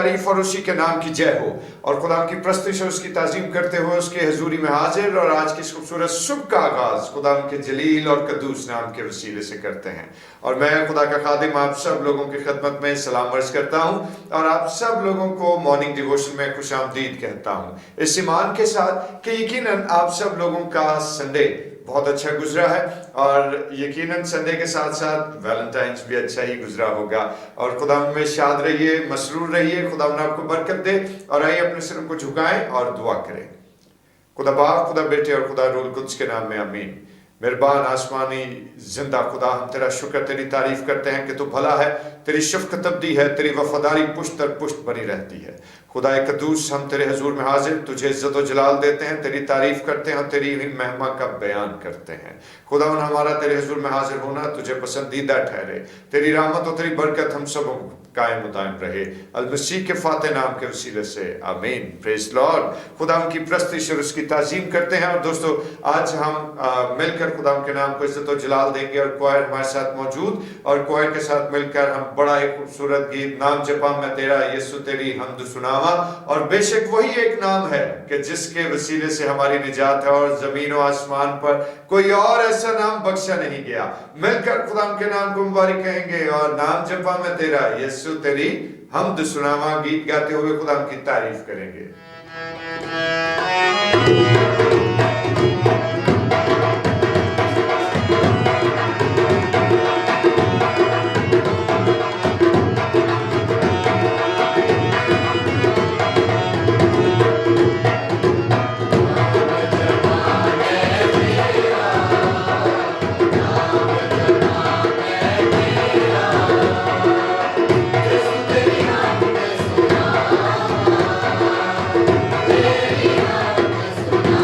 तारीफ और उसी के नाम की जय हो। और खुदा की प्रस्तुति और उसकी ताज़ीम करते हुए उसके हजूरी में हाजिर और आज की इस खूबसूरत सुबह का आगाज़ खुदा के जलील और कदूस नाम के वसीले से करते हैं। और मैं खुदा का खादिम आप सब लोगों की खिदमत में सलाम अर्ज करता हूँ और आप सब लोगों को मॉर्निंग डिवोशन में खुश आमदीद कहता हूँ, इस ईमान के साथ कि यकीनन आप सब लोगों का संडे बहुत अच्छा गुजरा है और यकीनन संडे के साथ साथ वैलेंटाइंस भी अच्छा ही गुजरा होगा। और खुदा में शाद रहिए, मसरूर रहिए, खुदा आपको बरकत दे। और आइए अपने सिरों को झुकाएं और दुआ करें। खुदा बाप, खुदा बेटे और खुदा रूल कुद्स के नाम में आमीन। मेहरबान आसमानी जिंदा खुदा, हम तेरा शुक्र तेरी तारीफ करते हैं कि तू भला है, तेरी शफ़क़त अबदी है, तेरी वफादारी पुश्त दर पुश्त बनी रहती है। खुदा कदूस, हम तेरे हजूर में हाजिर तुझे इज्जत और जलाल देते हैं, तेरी तारीफ करते हैं और तेरी महिमा का बयान करते हैं। खुदा हमारा तेरे हजूर में हाजिर होना तुझे पसंदीदा ठहरे। तेरी रहमत और तेरी बरकत हम सबों को कायम मुदायम रहे, अल मसीह के फाते नाम के वसीले से आमीन। Praise Lord. खुदा की प्रस्तुति और उसकी ताज़ीम करते हैं। और दोस्तों, आज हम मिलकर खुदा के नाम को इज्जत और जलाल देंगे और क्वायर हमारे साथ मौजूद, और क्वायर के साथ मिलकर हम बड़ा एक खूबसूरत गीत नाम जपा मैं तेरा यीशु तेरी हमद सुनावा। और बेशक वही एक नाम है कि जिसके वसीले से हमारी निजात है और जमीन और आसमान पर कोई और ऐसा नाम बख्शा नहीं गया। मिलकर खुदा के नाम को मुबारक कहेंगे और नाम जपा मैं तेरा यीशु तेरी हमद सुनावा गीत गाते हुए खुदा की तारीफ करेंगे। तेरी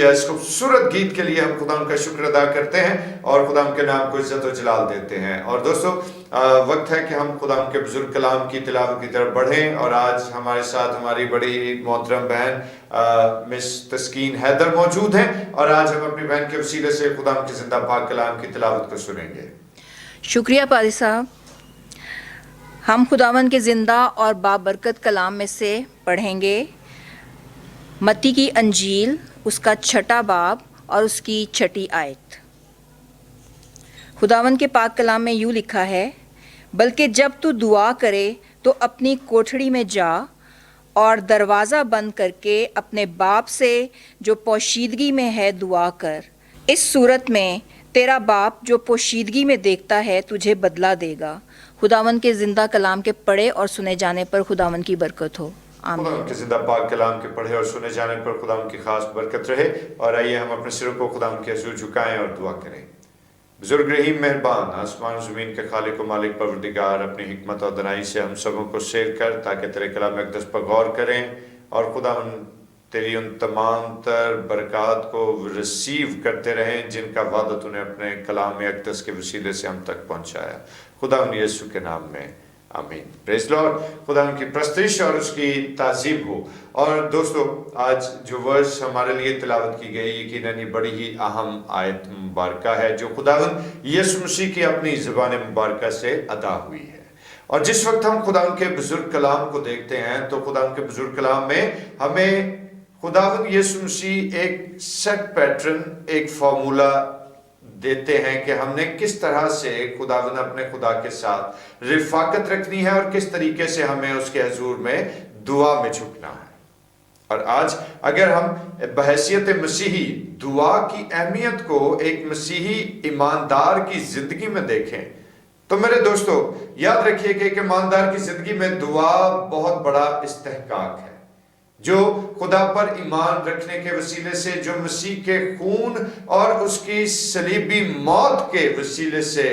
हालेलुया। इस खूबसूरत गीत के लिए हम खुदा का शुक्र अदा करते हैं और खुदा के नाम को इज्जत और जलाल देते हैं। और दोस्तों वक्त है कि हम खुदा के बुजुर्ग कलाम की तिलावत की तरफ बढ़ें। और आज हमारे साथ हमारी बड़ी मोहतरम बहन मिस तस्कीन हैदर मौजूद हैं और आज हम अपनी बहन के वसीले से खुदा के जिंदा पाक कलाम की तिलावत को सुनेंगे। शुक्रिया पादी साहब। हम खुदावन के ज़िंदा और बाबरकत कलाम में से पढ़ेंगे मत्ती की अंजील, उसका 6 बाब और उसकी 6 आयत। खुदावन के पाक कलाम में यूँ लिखा है, बल्कि जब तू दुआ करे तो अपनी कोठड़ी में जा और दरवाज़ा बंद करके अपने बाप से जो पोशीदगी में है दुआ कर। इस सूरत में तेरा बाप जो पोशीदगी में देखता है तुझे बदला देगा। खुदावन के ज़िंदा कलाम के पढ़े और सुने जाने पर खुदावन की बरकत हो। खुदा के जिंदा पाक कलाम के पढ़े और सुने जाने पर खुदा की खास बरकत रहे। और आइए हम अपने सिरों को खुदा के हुजूर झुकाएं और दुआ करें। बुजुर्ग रहीम मेहरबान आसमान ज़मीन के खालिक व मालिक परवरदिगार, अपनी हिकमत और दनाई से हम सबों को शेयर कर ताकि तेरे कलाम अक़दस पर गौर करें और खुदा तेरी उन तमाम तर बरक़ात को रिसीव करते रहें जिनका वादा तूने अपने कलाम अक़दस के वसीले से हम तक पहुँचाया। खुदा यीशु के नाम में आमीन। Praise Lord. खुदा की प्रस्तुति और उसकी ताज़ीम हो। और दोस्तों आज जो वर्स हमारे लिए तिलावत की गई यकीनन बड़ी ही अहम आयत मुबारका है जो खुदावंद यीशु मसीह की अपनी ज़ुबान मुबारका से अदा हुई है। और जिस वक्त हम खुदा के बुजुर्ग कलाम को देखते हैं तो खुदा के बुजुर्ग कलाम में हमें खुदावंद यीशु मसीह एक सेट पैटर्न, एक फार्मूला देते हैं कि हमने किस तरह से खुदावंद अपने खुदा के साथ रिफाकत रखनी है और किस तरीके से हमें उसके हजूर में दुआ में झुकना है। और आज अगर हम बहैसियत मसीही दुआ की अहमियत को एक मसीही ईमानदार की जिंदगी में देखें तो मेरे दोस्तों याद रखिए कि एक ईमानदार की जिंदगी में दुआ बहुत बड़ा इस्तेहकाक है जो खुदा पर ईमान रखने के वसीले से, जो मसीह के खून और उसकी सलीबी मौत के वसीले से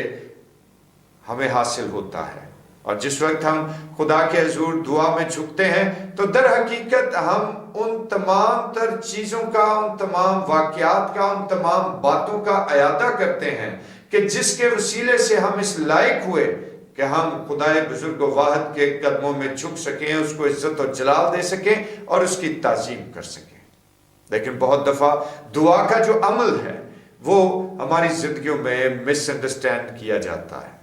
हमें हासिल होता है। और जिस वक्त हम खुदा के हजूर दुआ में झुकते हैं तो दर हकीकत हम उन तमाम तर चीज़ों का, उन तमाम वाक़यात का, उन तमाम बातों का अयादा करते हैं कि जिसके वसीले से हम इस लायक हुए कि हम खुदाए बुजुर्ग वाहद के कदमों में झुक सकें, उसको इज्जत और जलाल दे सकें और उसकी ताज़ीम कर सकें। लेकिन बहुत दफ़ा दुआ का जो अमल है वो हमारी ज़िंदगियों में मिसअंडरस्टैंड किया जाता है।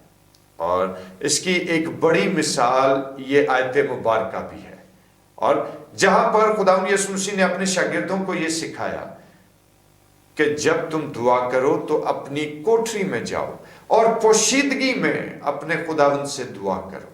और इसकी एक बड़ी मिसाल ये आयत मुबारका भी है। और जहाँ पर खुदा यीशु मसीह ने अपने शागिर्दों को ये सिखाया कि जब तुम दुआ करो तो अपनी कोठरी में जाओ और पोशीदगी में अपने खुदावंद से दुआ करो।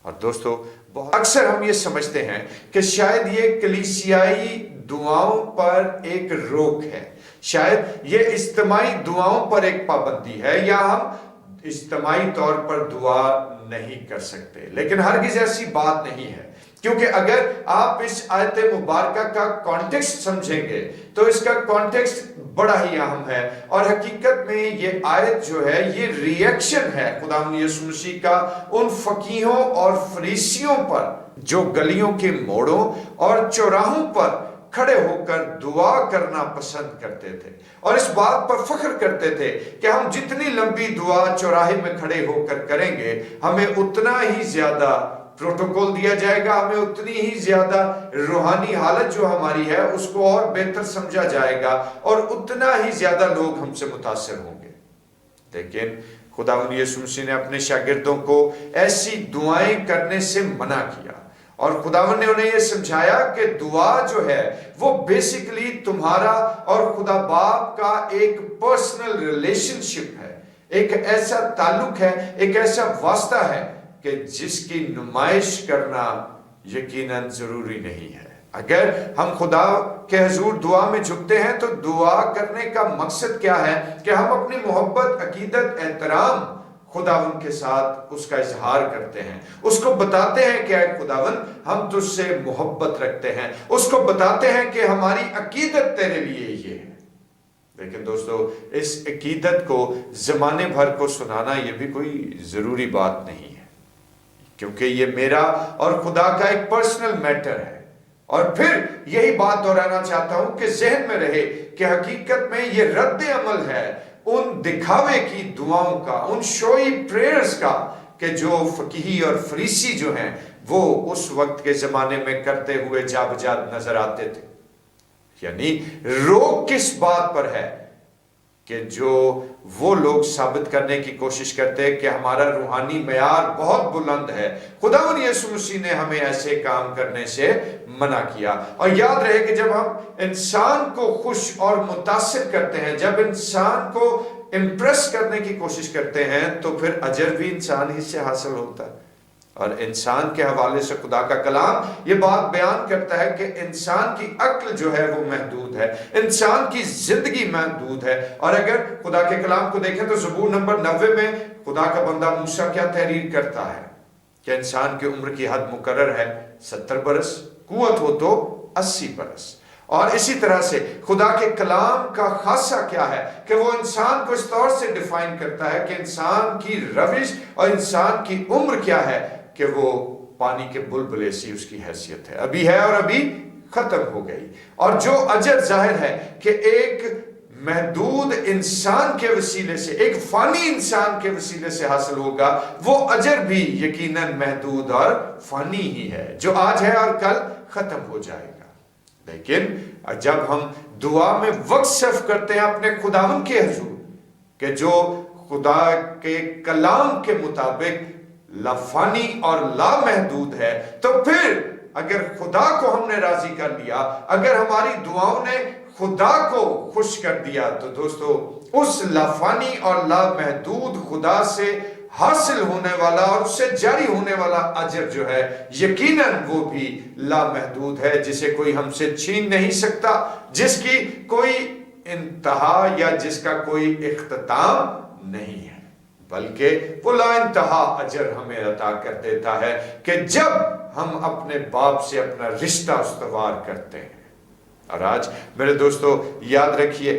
और दोस्तों बहुत अक्सर हम ये समझते हैं कि शायद ये कलीसियाई दुआओं पर एक रोक है, शायद ये इज्तिमाई दुआओं पर एक पाबंदी है या हम इज्तिमाई तौर पर दुआ नहीं कर सकते। लेकिन हरगिज़ ऐसी बात नहीं है, क्योंकि अगर आप इस आयत मुबारका का कॉन्टेक्स्ट समझेंगे तो इसका कॉन्टेक्स्ट बड़ा ही अहम है। और हकीकत में ये आयत जो है ये रिएक्शन है खुदा यीशु मसीह का उन फकीहों और फरीसियों पर जो गलियों के मोड़ों और चौराहों पर खड़े होकर दुआ करना पसंद करते थे और इस बात पर फख्र करते थे कि हम जितनी लंबी दुआ चौराहे में खड़े होकर करेंगे हमें उतना ही ज्यादा प्रोटोकॉल दिया जाएगा, हमें उतनी ही ज्यादा रूहानी हालत जो हमारी है उसको और बेहतर समझा जाएगा और उतना ही ज्यादा लोग हमसे मुतासिर होंगे। लेकिन खुदावंद यीशु मसीह ने अपने शागिर्दों को ऐसी दुआएं करने से मना किया और खुदावंद ने उन्हें यह समझाया कि दुआ जो है वो बेसिकली तुम्हारा और खुदा बाप का एक पर्सनल रिलेशनशिप है, एक ऐसा ताल्लुक है, एक ऐसा वास्ता है कि जिसकी नुमाइश करना यकीनन जरूरी नहीं है। अगर हम खुदा के हजूर दुआ में झुकते हैं तो दुआ करने का मकसद क्या है कि हम अपनी मोहब्बत, अकीदत, एहतराम खुदावंद के साथ उसका इजहार करते हैं, उसको बताते हैं कि खुदावंद हम तुझसे मोहब्बत रखते हैं, उसको बताते हैं कि हमारी अकीदत तेरे लिए ये है। लेकिन दोस्तों इस अकीदत को जमाने भर को सुनाना ये भी कोई जरूरी बात नहीं है, क्योंकि ये मेरा और खुदा का एक पर्सनल मैटर है। اور پھر یہی بات دہرانا چاہتا ہوں کہ ذہن میں رہے کہ حقیقت میں یہ رد عمل ہے ان دکھاوے کی دعاؤں کا، ان شوئی پریئرز کا کہ جو فقیہی اور فریسی جو ہیں وہ اس وقت کے زمانے میں کرتے ہوئے جا بجا نظر آتے تھے۔ یعنی روک کس بات پر ہے کہ جو وہ لوگ ثابت کرنے کی کوشش کرتے ہیں کہ ہمارا روحانی معیار بہت بلند ہے، خداوند یسوع مسیح نے ہمیں ایسے کام کرنے سے منع کیا۔ اور یاد رہے کہ جب ہم انسان کو خوش اور متاثر کرتے ہیں، جب انسان کو امپریس کرنے کی کوشش کرتے ہیں، تو پھر اجر بھی انسان ہی سے حاصل ہوتا ہے۔ اور انسان کے حوالے سے خدا کا کلام یہ بات بیان کرتا ہے کہ انسان کی عقل جو ہے وہ محدود ہے، انسان کی زندگی محدود ہے۔ اور اگر خدا کے کلام کو دیکھیں تو زبور نمبر 90 میں خدا کا بندہ موسیٰ کیا تحریر کرتا ہے کہ انسان کی عمر کی حد مقرر ہے 70 برس، قوت ہو تو 80 برس۔ اور اسی طرح سے خدا کے کلام کا خاصہ کیا ہے کہ وہ انسان کو اس طور سے ڈیفائن کرتا ہے کہ انسان کی روش اور انسان کی عمر کیا ہے کہ وہ پانی کے بلبلے سی اس کی حیثیت ہے، ابھی ہے اور ابھی ختم ہو گئی۔ اور جو اجر ظاہر ہے کہ ایک محدود انسان کے وسیلے سے، ایک فانی انسان کے وسیلے سے حاصل ہوگا، وہ اجر بھی یقیناً محدود اور فانی ہی ہے، جو آج ہے اور کل ختم ہو جائے گا۔ لیکن جب ہم دعا میں وقت صرف کرتے ہیں اپنے خداوند کے حضور کہ جو خدا کے کلام کے مطابق لا فانی اور لا محدود ہے، تو پھر اگر خدا کو ہم نے راضی کر لیا، اگر ہماری دعاؤں نے خدا کو خوش کر دیا، تو دوستو اس لا فانی اور لا محدود خدا سے حاصل ہونے والا اور اس سے جاری ہونے والا اجر جو ہے یقیناً وہ بھی لامحدود ہے، جسے کوئی ہم سے چھین نہیں سکتا، جس کی کوئی انتہا یا جس کا کوئی اختتام نہیں ہے، بلکہ وہ لا انتہا اجر ہمیں عطا کر دیتا ہے کہ جب ہم اپنے باپ سے اپنا رشتہ استوار کرتے ہیں۔ اور آج میرے دوستو یاد رکھیے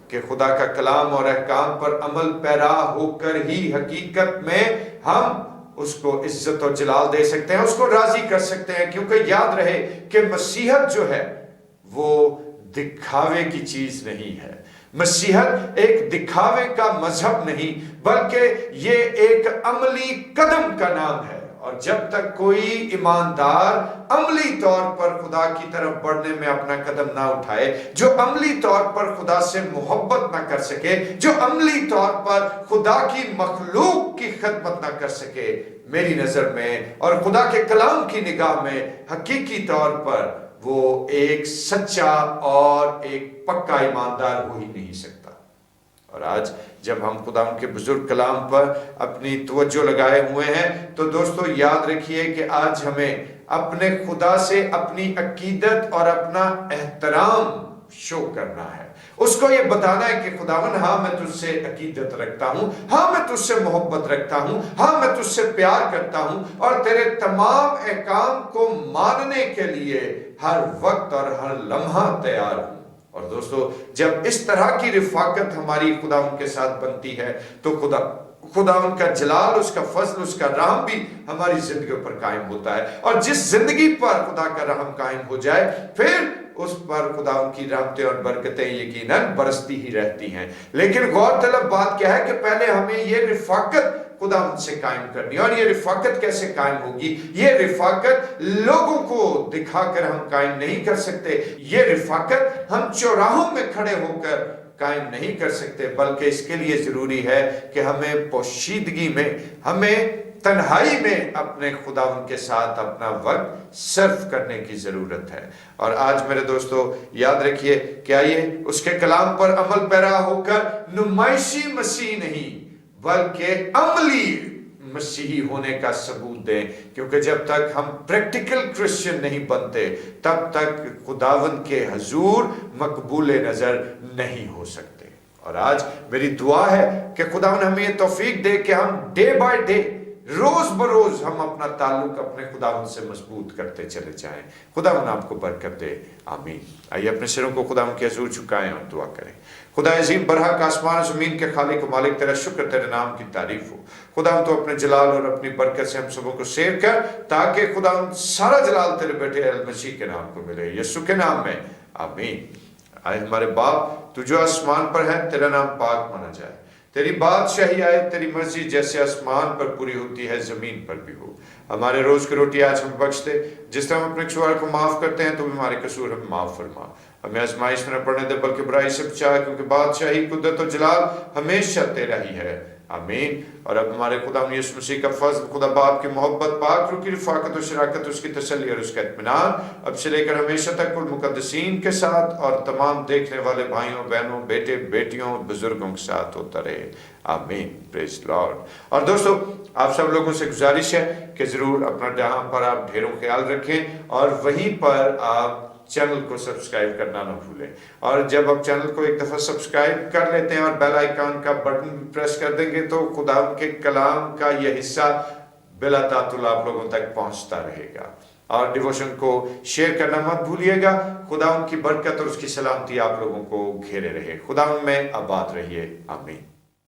کہ خدا کا کلام اور احکام پر عمل پیرا ہو کر ہی حقیقت میں ہم اس کو عزت اور جلال دے سکتے ہیں، اس کو راضی کر سکتے ہیں، کیونکہ یاد رہے کہ مسیحت جو ہے وہ دکھاوے کی چیز نہیں ہے، مسیحت ایک دکھاوے کا مذہب نہیں، بلکہ یہ ایک عملی قدم کا نام ہے۔ اور جب تک کوئی ایماندار عملی طور پر خدا کی طرف بڑھنے میں اپنا قدم نہ اٹھائے، جو عملی طور پر خدا سے محبت نہ کر سکے، جو عملی طور پر خدا کی مخلوق کی خدمت نہ کر سکے، میری نظر میں اور خدا کے کلام کی نگاہ میں حقیقی طور پر وہ ایک سچا اور ایک پکا ایماندار ہو ہی نہیں سکتا۔ اور آج جب ہم خدا ان کے بزرگ کلام پر اپنی توجہ لگائے ہوئے ہیں، تو دوستو یاد رکھیے کہ آج ہمیں اپنے خدا سے اپنی عقیدت اور اپنا احترام شو کرنا ہے، اس کو یہ بتانا ہے کہ خداوند ہاں میں تجھ سے عقیدت رکھتا ہوں، ہاں میں تجھ سے محبت رکھتا ہوں، ہاں میں تجھ سے پیار کرتا ہوں، اور تیرے تمام احکام کو ماننے کے لیے ہر وقت اور ہر لمحہ تیار ہوں۔ اور دوستو جب اس طرح کی رفاقت ہماری خدا ان کے ساتھ بنتی ہے، تو خدا ان کا جلال، اس کا فضل، اس کا رحم بھی ہماری زندگیوں پر قائم ہوتا ہے۔ اور جس زندگی پر خدا کا رحم قائم ہو جائے، پھر اس پر خدا ان کی رحمتیں اور برکتیں یقیناً برستی ہی رہتی ہیں۔ لیکن غور طلب بات کیا ہے کہ پہلے ہمیں یہ رفاقت خدا ان سے قائم کرنی، اور یہ رفاقت کیسے قائم ہوگی؟ یہ رفاقت لوگوں کو دکھا کر ہم قائم نہیں کر سکتے، یہ رفاقت ہم چوراہوں میں کھڑے ہو کر قائم نہیں کر سکتے، بلکہ اس کے لیے ضروری ہے کہ ہمیں پوشیدگی میں، ہمیں تنہائی میں اپنے خدا ان کے ساتھ اپنا وقت صرف کرنے کی ضرورت ہے۔ اور آج میرے دوستو یاد رکھیے کہ آئیے اس کے کلام پر عمل پیرا ہو کر نمائشی مسیح نہیں بلکہ عملی مسیحی ہونے کا ثبوت دیں، کیونکہ جب تک ہم پریکٹیکل کرسچن نہیں بنتے تب تک خداوند کے حضور مقبول نظر نہیں ہو سکتے۔ اور آج میری دعا ہے کہ خداوند ہمیں یہ توفیق دے کہ ہم ڈے بائی ڈے، रोज बरोज हम अपना ताल्लुक अपने खुदावंद से मजबूत करते चले जाएं। खुदावंद आपको बरकत दे, आमीन। आइए अपने सिरों को खुदावंद के हुजूर झुकाएं और दुआ करें। खुदा अजीम बरहक आसमान और ज़मीन के खालिक मालिक, तेरा शुक्र, तेरे नाम की तारीफ हो। खुदावंद तो अपने जलाल और अपनी बरकत से हम सबों को सेव कर, ताकि खुदावंद सारा जलाल तेरे बेटे अल मसीह के नाम को मिले, यीशु के नाम में, आमीन। आए हमारे बाप, तू जो आसमान पर है, तेरा नाम पाक माना जाए, तेरी बादशाही आए, तेरी मर्जी जैसे आसमान पर पूरी होती है ज़मीन पर भी हो। हमारे रोज की रोटी आज हमें बख्श दे, जिस तरह हम अपने कसूर को माफ करते हैं, तो भी हमारे कसूर हमें माफ फरमा। हमें आजमाइश में न पड़ने दे, बल्कि बुराई से बचा, क्योंकि बादशाही, कुदरत और जलाल हमेशा तेरा ही है, आमीन। और अब हमारे खुदा यीशु मसीह का फज़ल, खुदा बाप की मोहब्बत, पाक रूह की रफ़ाकत और शराकत, उसकी तसल्ली और उसका इत्मीनान अब से लेकर हमेशा तक कुल मुक़द्दसीन के साथ और तमाम देखने वाले भाइयों बहनों, बेटे बेटियों, बुजुर्गों के साथ होता रहे, आमीन। Praise Lord. और दोस्तों, आप सब लोगों से गुजारिश है कि ज़रूर अपना जहाँ पर आप ढेरों ख्याल रखें, और वहीं पर आप चैनल को सब्सक्राइब करना ना भूलें। और जब आप चैनल को एक दफ़ा सब्सक्राइब कर लेते हैं और बेल आइकन का बटन प्रेस कर देंगे, तो खुदा के कलाम का यह हिस्सा बिला तातुल आप लोगों तक पहुंचता रहेगा। और डिवोशन को शेयर करना मत भूलिएगा। खुदा की बरकत और उसकी सलामती आप लोगों को घेरे रहे। खुदा में आबाद रहिए, आमीन।